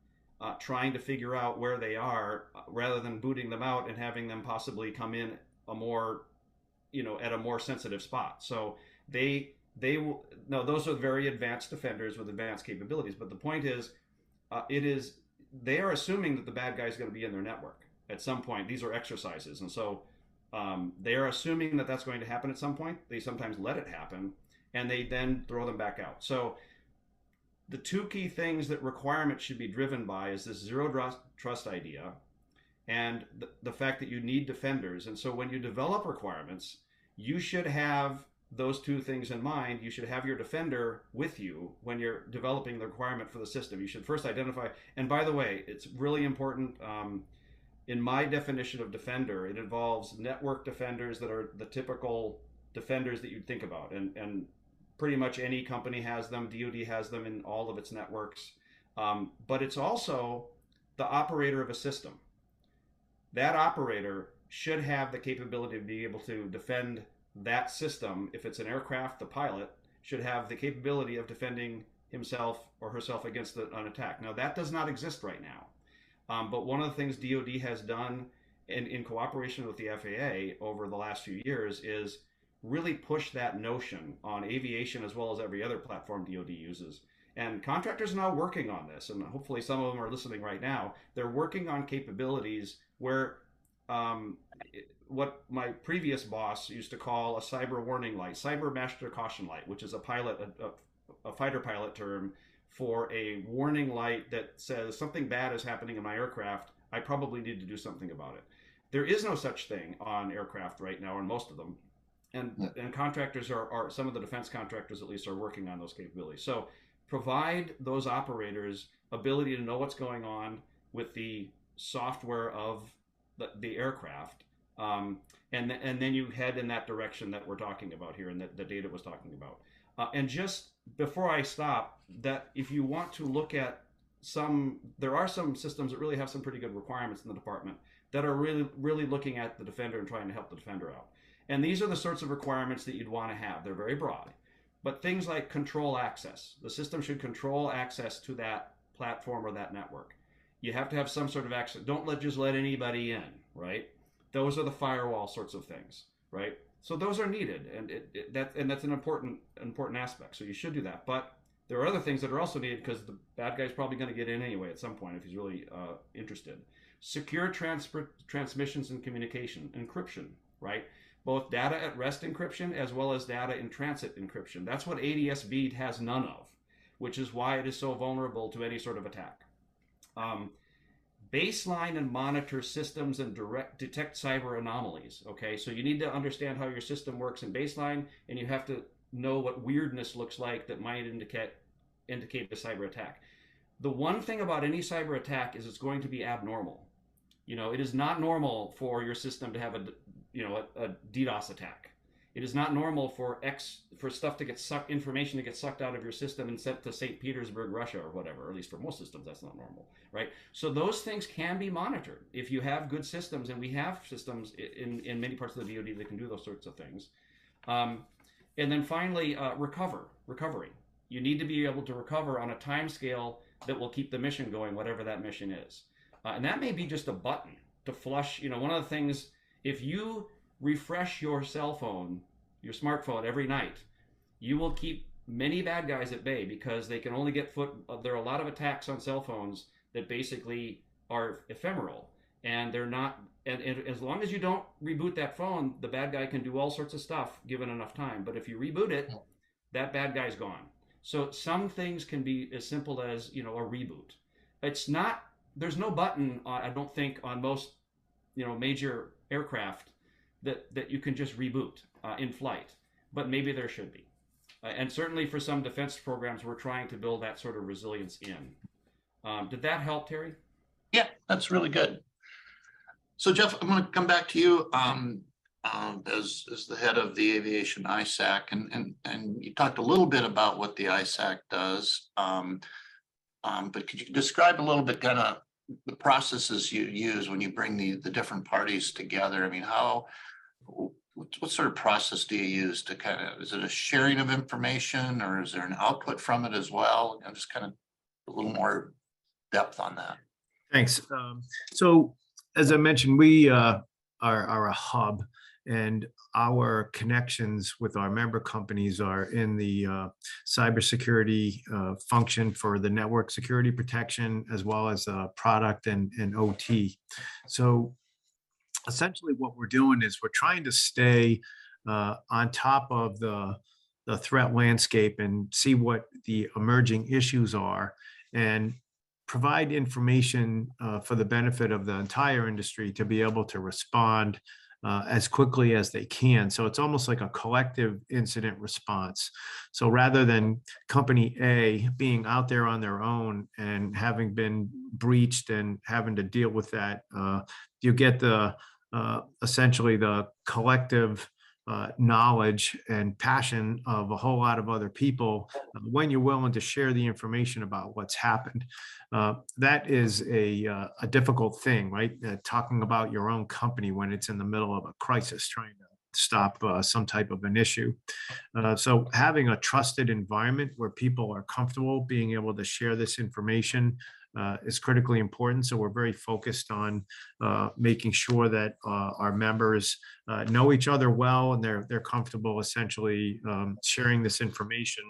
trying to figure out where they are rather than booting them out and having them possibly come in at a more sensitive spot. So those are very advanced defenders with advanced capabilities. But the point is, they are assuming that the bad guy is going to be in their network at some point. These are exercises. And so they are assuming that that's going to happen at some point. They sometimes let it happen, and they then throw them back out. So the two key things that requirements should be driven by is this zero trust idea and the fact that you need defenders. And so when you develop requirements, you should have those two things in mind. You should have your defender with you when you're developing the requirement for the system. You should first identify, and by the way, it's really important. In my definition of defender, it involves network defenders that are the typical defenders that you'd think about. And pretty much any company has them. DoD has them in all of its networks. But it's also the operator of a system. That operator should have the capability to be able to defend that system. If it's an aircraft, the pilot should have the capability of defending himself or herself against an attack. Now, that does not exist right now. But one of the things DoD has done in cooperation with the FAA over the last few years is really push that notion on aviation as well as every other platform DoD uses. And contractors are now working on this, and hopefully some of them are listening right now. They're working on capabilities where what my previous boss used to call a cyber warning light, cyber master caution light, which is a fighter pilot term for a warning light that says something bad is happening in my aircraft. I probably need to do something about it. There is no such thing on aircraft right now, on most of them. And contractors are some of the defense contractors at least are working on those capabilities. So provide those operators ability to know what's going on with the software of the aircraft, and then you head in that direction that we're talking about here, and that the data was talking about. And just before I stop, that if you want to look at there are some systems that really have some pretty good requirements in the department that are really looking at the defender and trying to help the defender out. And these are the sorts of requirements that you'd want to have. They're very broad, but things like control access. The system should control access to that platform or that network. You have to have some sort of access. Don't just let anybody in, right? Those are the firewall sorts of things, right? So those are needed, and that's an important aspect. So you should do that. But there are other things that are also needed because the bad guy's probably going to get in anyway at some point if he's really interested. Secure transmissions and communication, encryption, right? Both data at rest encryption as well as data in transit encryption. That's what ADS-B has none of, which is why it is so vulnerable to any sort of attack. Baseline and monitor systems and detect cyber anomalies. Okay, so you need to understand how your system works in baseline, and you have to know what weirdness looks like that might indicate a cyber attack. The one thing about any cyber attack is it's going to be abnormal. It is not normal for your system to have a DDoS attack. It is not normal for stuff to get information to get sucked out of your system and sent to St. Petersburg, Russia, or whatever. Or at least for most systems, that's not normal, right? So those things can be monitored if you have good systems, and we have systems in many parts of the DoD that can do those sorts of things. And then finally, recovery. You need to be able to recover on a time scale that will keep the mission going, whatever that mission is. And that may be just a button to flush. One of the things, if you refresh your cell phone, your smartphone every night, you will keep many bad guys at bay because they can only get there are a lot of attacks on cell phones that basically are ephemeral, and they're not, and as long as you don't reboot that phone, the bad guy can do all sorts of stuff given enough time. But if you reboot it, that bad guy's gone. So some things can be as simple as, a reboot. There's no button, I don't think, on most, major aircraft that you can just reboot in flight, but maybe there should be. And certainly for some defense programs, we're trying to build that sort of resilience in. Did that help, Terry? Yeah, that's really good. So Jeff, I'm going to come back to you as the head of the Aviation ISAC, and you talked a little bit about what the ISAC does, but could you describe a little bit kind of the processes you use when you bring the different parties together? I mean, what sort of process do you use to is it a sharing of information, or is there an output from it as well? Just kind of a little more depth on that. Thanks. So as I mentioned, we are a hub, and our connections with our member companies are in the cybersecurity function for the network security protection, as well as product and OT. So essentially what we're doing is we're trying to stay on top of the threat landscape and see what the emerging issues are, and provide information for the benefit of the entire industry to be able to respond as quickly as they can. So it's almost like a collective incident response. So rather than company A being out there on their own and having been breached and having to deal with that, you get essentially the collective knowledge and passion of a whole lot of other people when you're willing to share the information about what's happened. That is a difficult thing, right? Talking about your own company when it's in the middle of a crisis, trying to stop some type of an issue. So having a trusted environment where people are comfortable being able to share this information is critically important. So we're very focused on making sure that our members know each other well, and they're comfortable essentially sharing this information.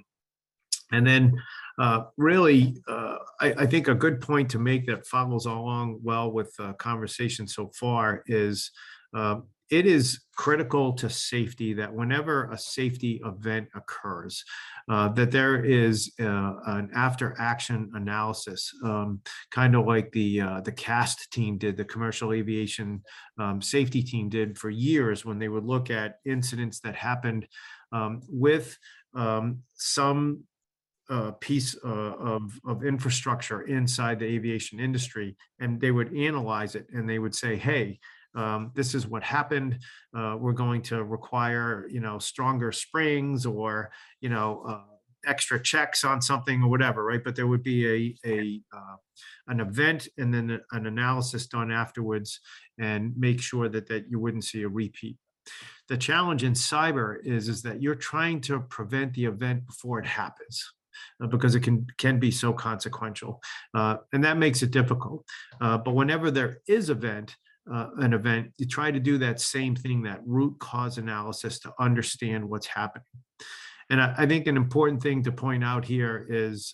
And then I think a good point to make that follows along well with the conversation so far is it is critical to safety that whenever a safety event occurs, that there is an after action analysis, kind of like the CAST team did, the commercial aviation safety team did for years, when they would look at incidents that happened with some piece of infrastructure inside the aviation industry, and they would analyze it and they would say, hey, this is what happened. We're going to require, stronger springs, or, extra checks on something or whatever, right? But there would be an event and then an analysis done afterwards, and make sure that you wouldn't see a repeat. The challenge in cyber is that you're trying to prevent the event before it happens, because it can be so consequential, and that makes it difficult. But whenever there is an event, you try to do that same thing, that root cause analysis, to understand what's happening. And I think an important thing to point out here is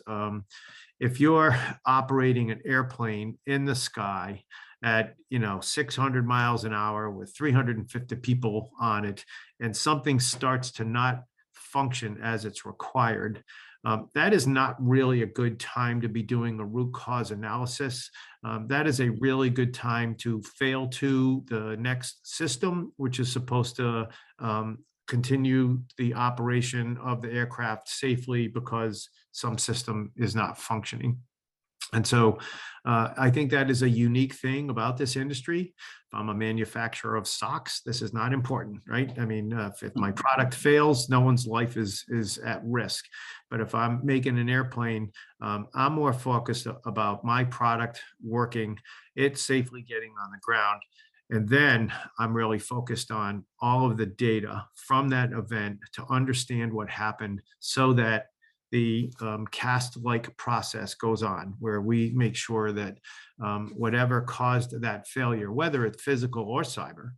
if you're operating an airplane in the sky at 600 miles an hour with 350 people on it, and something starts to not function as it's required, that is not really a good time to be doing a root cause analysis. That is a really good time to fail to the next system, which is supposed to continue the operation of the aircraft safely, because some system is not functioning. And so I think that is a unique thing about this industry. If I'm a manufacturer of socks, this is not important, right? I mean, if my product fails, no one's life is at risk. But if I'm making an airplane, I'm more focused about my product working, it safely getting on the ground. And then I'm really focused on all of the data from that event to understand what happened, so that the CAST-like process goes on, where we make sure that whatever caused that failure, whether it's physical or cyber,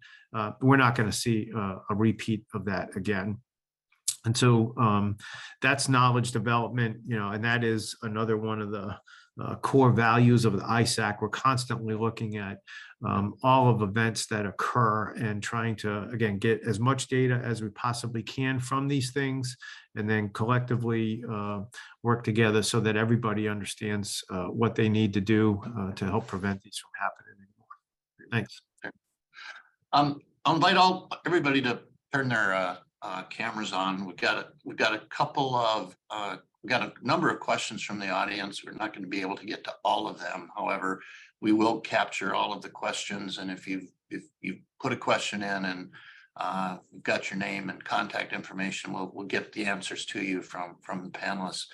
we're not going to see a repeat of that again. And so that's knowledge development, and that is another one of the core values of the ISAC. We're constantly looking at all of events that occur and trying to, again, get as much data as we possibly can from these things, and then collectively work together so that everybody understands what they need to do to help prevent these from happening anymore. Thanks. I'll invite everybody to turn their cameras on. We've got a number of questions from the audience. We're not going to be able to get to all of them. However, we will capture all of the questions. And if you put a question in and we've got your name and contact information, we'll get the answers to you from the panelists.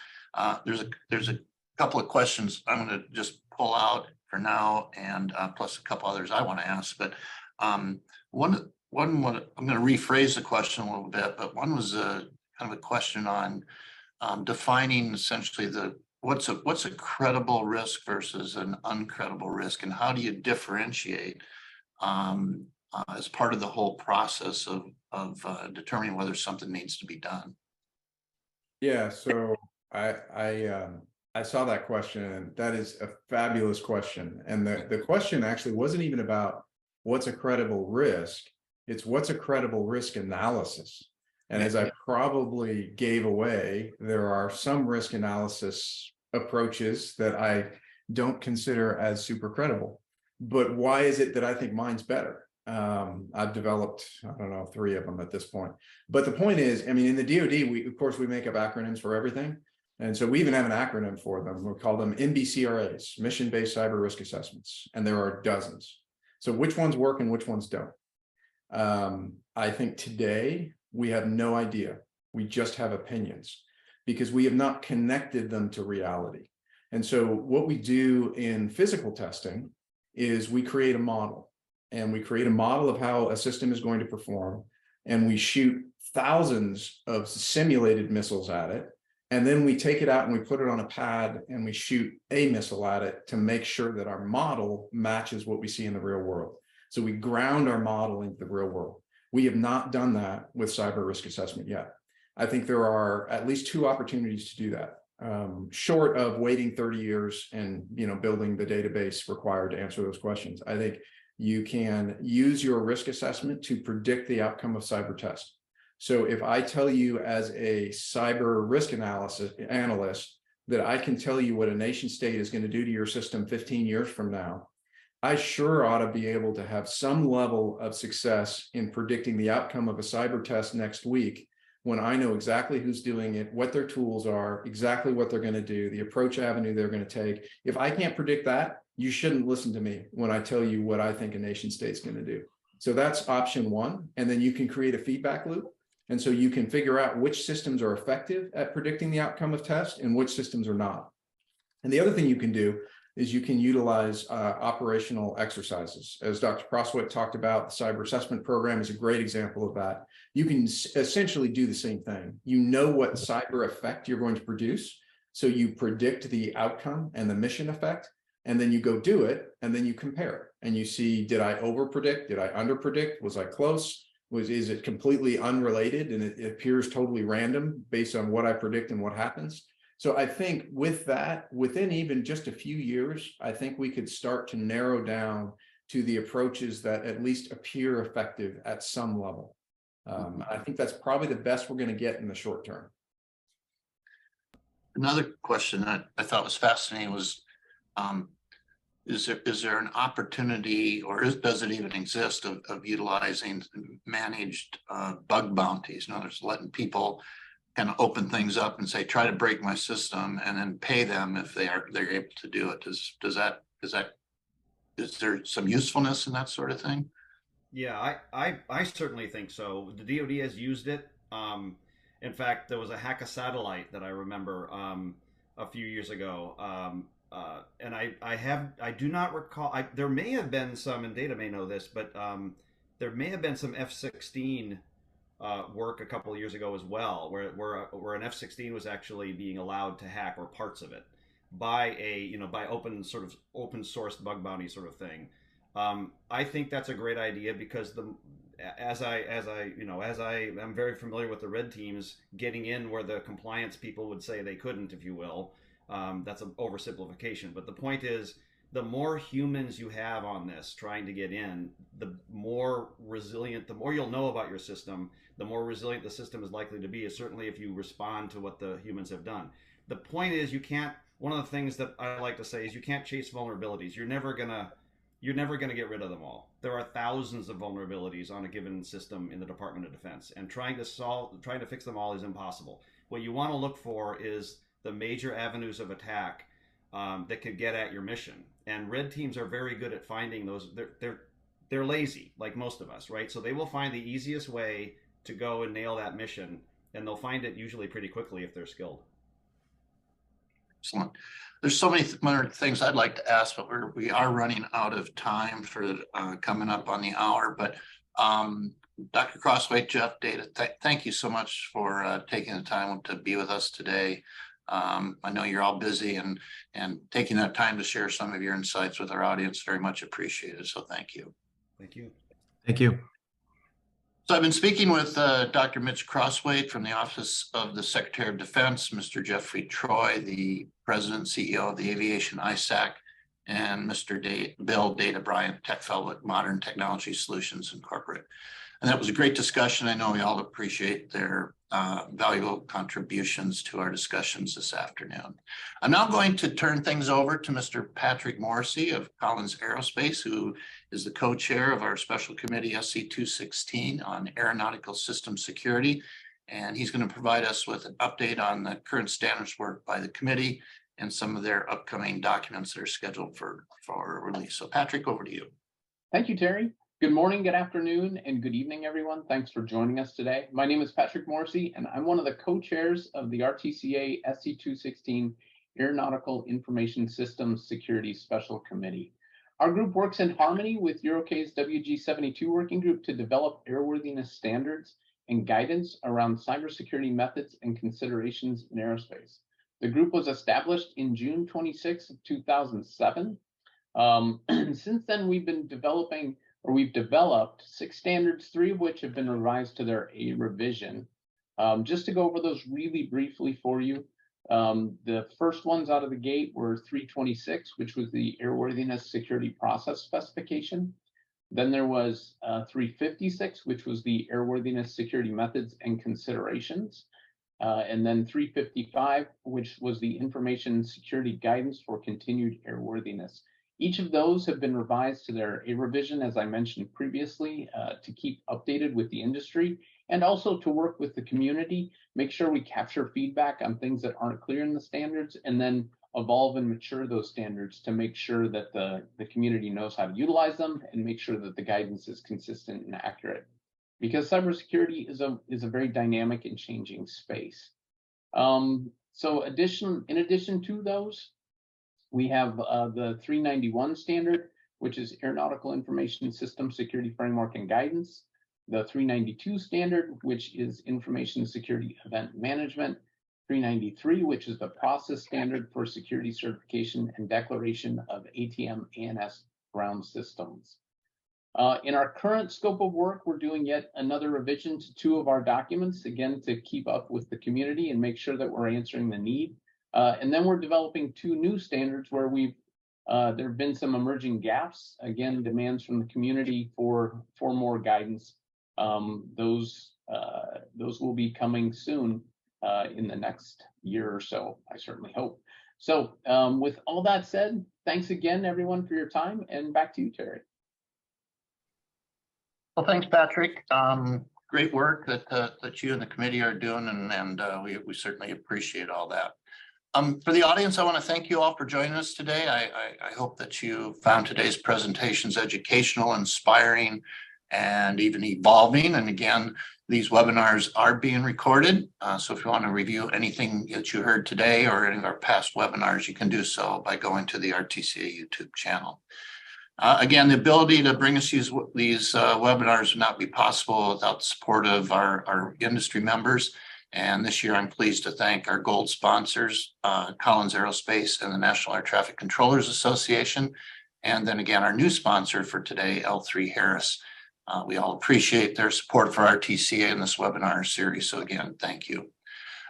There's a couple of questions I'm going to just pull out for now, and plus a couple others I want to ask. But one I'm going to rephrase the question a little bit, but one was kind of a question on defining essentially what's a credible risk versus an uncredible risk, and how do you differentiate as part of the whole process of determining whether something needs to be done? Yeah, so I saw that question, and that is a fabulous question. And the question actually wasn't even about what's a credible risk, it's what's a credible risk analysis. And as I probably gave away, there are some risk analysis approaches that I don't consider as super credible. But why is it that I think mine's better? I've developed, I don't know, 3 of them at this point. But the point is, I mean, in the DoD, of course, we make up acronyms for everything. And so we even have an acronym for them. We call them MBCRAs, Mission-Based Cyber Risk Assessments. And there are dozens. So which ones work and which ones don't? I think today, We have no idea. We just have opinions because we have not connected them to reality. And so what we do in physical testing is we create a model, and we create a model of how a system is going to perform, and we shoot thousands of simulated missiles at it. And then we take it out and we put it on a pad and we shoot a missile at it to make sure that our model matches what we see in the real world. So we ground our model into the real world. We have not done that with cyber risk assessment yet. I think there are at least two opportunities to do that, short of waiting 30 years and building the database required to answer those questions. I think you can use your risk assessment to predict the outcome of cyber tests. So if I tell you as a cyber risk analyst that I can tell you what a nation state is going to do to your system 15 years from now, I sure ought to be able to have some level of success in predicting the outcome of a cyber test next week when I know exactly who's doing it, what their tools are, exactly what they're going to do, the approach avenue they're going to take. If I can't predict that, you shouldn't listen to me when I tell you what I think a nation state's going to do. So that's option one. And then you can create a feedback loop. And so you can figure out which systems are effective at predicting the outcome of tests and which systems are not. And the other thing you can do is you can utilize operational exercises. As Dr. Crossway talked about, the cyber assessment program is a great example of that. You can essentially do the same thing. You know what cyber effect you're going to produce. So you predict the outcome and the mission effect, and then you go do it, and then you compare it. And you see, did I over predict? Did I under predict? Was I close? Is it completely unrelated and it appears totally random based on what I predict and what happens? So I think with that, within even just a few years, I think we could start to narrow down to the approaches that at least appear effective at some level. I think that's probably the best we're going to get in the short term. Another question that I thought was fascinating was, is there an opportunity, or does it even exist, of utilizing managed bug bounties? In other words, letting people kind of open things up and say, try to break my system, and then pay them if they're able to do it. Is there some usefulness in that sort of thing? Yeah, I certainly think so. The DoD has used it. In fact, there was a hack a satellite that I remember a few years ago. And I do not recall. There may have been some, and Data may know this, but there may have been some F-16 work a couple of years ago as well, where an F-16 was actually being allowed to hack, or parts of it, by by open source bug bounty sort of thing. I think that's a great idea because as I am very familiar with the red teams getting in where the compliance people would say they couldn't, if you will. That's an oversimplification, but the point is, the more humans you have on this trying to get in, the more resilient, the more you'll know about your system, the more resilient the system is likely to be, certainly if you respond to what the humans have done. The point is, one of the things that I like to say is you can't chase vulnerabilities. You're never gonna get rid of them all. There are thousands of vulnerabilities on a given system in the Department of Defense, and trying to fix them all is impossible. What you want to look for is the major avenues of attack that could get at your mission. And red teams are very good at finding those. They're lazy, like most of us, right? So they will find the easiest way to go and nail that mission, and they'll find it usually pretty quickly if they're skilled. Excellent. There's so many other things I'd like to ask, but we are running out of time for coming up on the hour. But Dr. Crossway, Jeff, Data, thank you so much for taking the time to be with us today. I know you're all busy, and taking that time to share some of your insights with our audience, very much appreciated. So thank you. Thank you. Thank you. So I've been speaking with Dr. Mitch Crossway from the Office of the Secretary of Defense, Mr. Jeffrey Troy, the President and CEO of the Aviation ISAC, and Mr. Bill Data Bryant, Tech Fellow at Modern Technology Solutions Incorporated. And that was a great discussion. I know we all appreciate their valuable contributions to our discussions this afternoon. I'm now going to turn things over to Mr. Patrick Morrissey of Collins Aerospace, who is the co-chair of our special committee SC216 on Aeronautical Systems Security. And he's going to provide us with an update on the current standards work by the committee and some of their upcoming documents that are scheduled for release. So Patrick, over to you. Thank you, Terry. Good morning, good afternoon, and good evening, everyone. Thanks for joining us today. My name is Patrick Morrissey, and I'm one of the co-chairs of the RTCA SC216 Aeronautical Information Systems Security Special Committee. Our group works in harmony with EuroCAE's WG72 working group to develop airworthiness standards and guidance around cybersecurity methods and considerations in aerospace. The group was established in June 26, 2007. Since then, we've developed 6 standards, 3 of which have been revised to their A revision. Just to go over those really briefly for you, the first ones out of the gate were 326, which was the Airworthiness Security Process Specification. Then there was 356, which was the Airworthiness Security Methods and Considerations. And then 355, which was the Information Security Guidance for Continued Airworthiness. Each of those have been revised to their A revision, as I mentioned previously, to keep updated with the industry and also to work with the community, make sure we capture feedback on things that aren't clear in the standards, and then evolve and mature those standards to make sure that the community knows how to utilize them and make sure that the guidance is consistent and accurate. Because cybersecurity is a very dynamic and changing space. In addition to those, we have the 391 standard, which is Aeronautical Information Systems Security Framework and Guidance. The 392 standard, which is Information Security Event Management. 393, which is the process standard for security certification and declaration of ATM ANS ground systems. In our current scope of work, we're doing yet another revision to 2 of our documents, again, to keep up with the community and make sure that we're answering the need. And then we're developing 2 new standards where there have been some emerging gaps, again, demands from the community for more guidance. Those will be coming soon in the next year or so, I certainly hope. So with all that said, thanks again, everyone, for your time, and back to you, Terry. Well, thanks, Patrick. Great work that you and the committee are doing, and we certainly appreciate all that. For the audience, I want to thank you all for joining us today. I hope that you found today's presentations educational, inspiring, and even evolving. And again, these webinars are being recorded. So if you want to review anything that you heard today or any of our past webinars, you can do so by going to the RTCA YouTube channel. Again, the ability to bring us these webinars would not be possible without the support of our industry members. And this year, I'm pleased to thank our gold sponsors, Collins Aerospace and the National Air Traffic Controllers Association. And then again, our new sponsor for today, L3 Harris. We all appreciate their support for our RTCA in this webinar series. So again, thank you.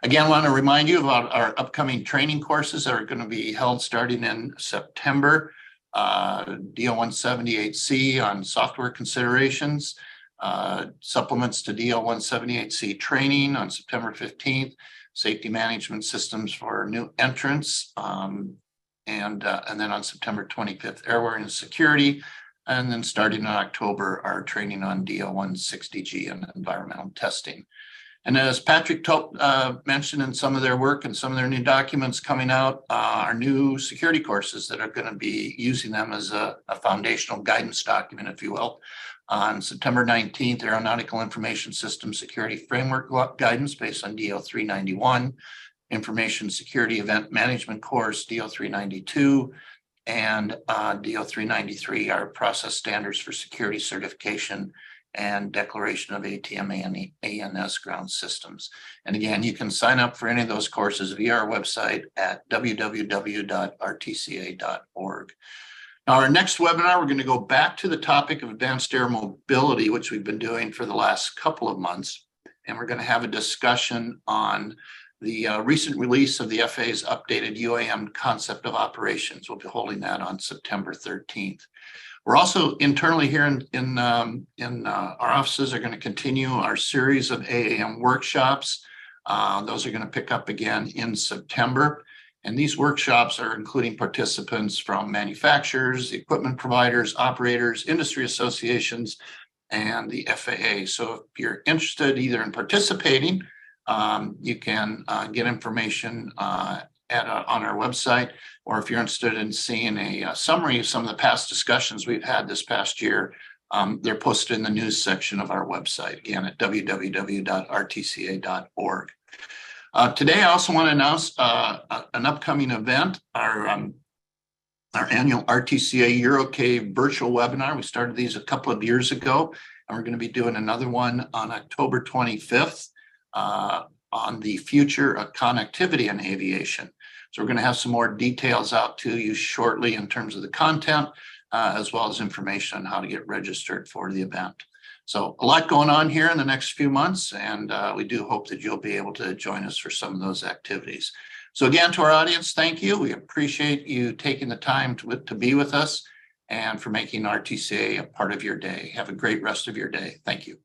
Again, I want to remind you about our upcoming training courses that are going to be held starting in September. DL178C on software considerations, supplements to DL178C training on September 15th, safety management systems for new entrants, and then on September 25th, airworthiness security, and then starting in October, our training on DL160G and environmental testing. And as Patrick mentioned in some of their work and some of their new documents coming out, our new security courses that are going to be using them as a foundational guidance document, if you will. On September 19th, Aeronautical Information Systems Security Framework Guidance based on DL391, Information Security Event Management course, DL392, and DL393, our process standards for security certification and declaration of ATM and ANS ground systems. And again, you can sign up for any of those courses via our website at www.rtca.org. Now, our next webinar, we're going to go back to the topic of advanced air mobility, which we've been doing for the last couple of months. And we're going to have a discussion on the recent release of the FAA's updated UAM concept of operations. We'll be holding that on September 13th. We're also internally here in our offices are going to continue our series of AAM workshops. Those are going to pick up again in September. And these workshops are including participants from manufacturers, equipment providers, operators, industry associations, and the FAA. So if you're interested either in participating, you can get information on our website, or if you're interested in seeing a summary of some of the past discussions we've had this past year, They're posted in the news section of our website, again, at www.rtca.org. Today, I also want to announce an upcoming event, our annual RTCA EuroCave virtual webinar. We started these a couple of years ago, and we're going to be doing another one on October 25th on the future of connectivity in aviation. So we're going to have some more details out to you shortly in terms of the content, as well as information on how to get registered for the event. So a lot going on here in the next few months, and we do hope that you'll be able to join us for some of those activities. So again, to our audience, thank you. We appreciate you taking the time to be with us and for making RTCA a part of your day. Have a great rest of your day. Thank you.